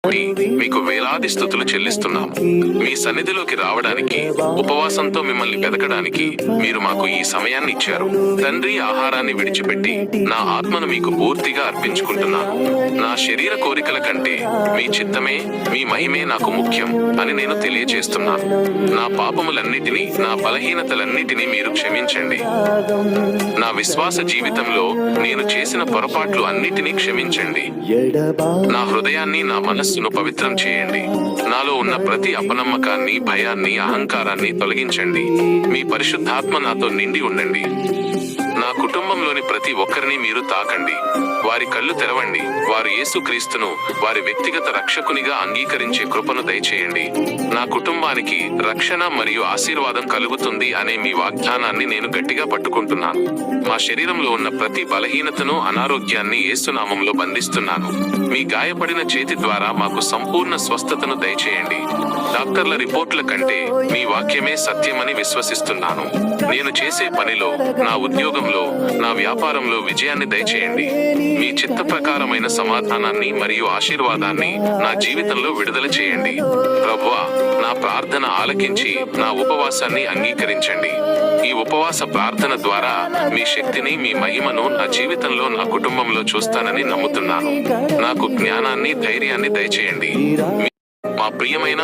బట్టి మీకు వేలాది స్తుతులు చెల్లిస్తున్నాము. మీ సన్నిధిలోకి రావడానికి, ఉపవాసంతో మిమ్మల్ని వెదకడానికి మీరు మాకు ఈ సమయాన్ని ఇచ్చారు. తండ్రి, ఆహారాన్ని విడిచిపెట్టి నా ఆత్మను మీకు పూర్తిగా అర్పించుకుంటున్నాను. నా శరీర కోరికల కంటే మీ చిత్తమే, మీ మహిమే నాకు ముఖ్యం అని నేను తెలియజేస్తున్నాను. నా పాపములన్నిటినీ, నా బలహీనతలన్నిటినీ మీరు క్షమించండి. నా విశ్వాస జీవితంలో నేను చేసిన పొరపాట్లు అన్నిటినీ క్షమించండి. నా హృదయాన్ని, నా మనస్సును పవిత్రం చేయండి. నాలో ఉన్న ప్రతి అపనమ్మకాన్ని, భయాన్ని, అహంకారాన్ని తొలగించండి. మీ పరిశుద్ధాత్మ నాతో నిండి ఉండండి. నా కుటుంబంలోని ప్రతి ఒక్కరిని మీరు తాకండి. వారి కళ్ళు తెరవండి. వారు యేసుక్రీస్తును వారి వ్యక్తిగత రక్షకునిగా అంగీకరించే కృపను దయచేయండి. నా కుటుంబానికి రక్షణ మరియు ఆశీర్వాదం కలుగుతుంది అనే మీ వాగ్దానాన్ని నేను గట్టిగా పట్టుకుంటున్నాను. మా శరీరంలో ఉన్న ప్రతి బలహీనతను, అనారోగ్యాన్ని యేసునామంలో బంధిస్తున్నాను. మీ గాయపడిన చేతి ద్వారా మాకు సంపూర్ణ స్వస్థతను దయచేయండి. డాక్టర్ల రిపోర్ట్ల కంటే మీ వాక్యమే సత్యమని విశ్వసిస్తున్నాను. నేను చేసే పనిలో, నా ఉద్యోగంలో, నా వ్యాపారంలో విజయాన్ని దయచేయండి. మీ చిత్త ప్రకారమైన సమాధానాన్ని మరియు ఆశీర్వాదాన్ని నా జీవితంలో విడుదల చేయండి. ప్రభువా, నా ప్రార్థన ఆలకించి నా ఉపవాసాన్ని అంగీకరించండి. ఈ ఉపవాస ప్రార్థన ద్వారా మీ శక్తిని, మీ మహిమను నా జీవితంలో, నా కుటుంబంలో చూస్తానని నమ్ముతున్నాను. నాకు జ్ఞానాన్ని, ధైర్యాన్ని దయచేయండి. మా ప్రియమైన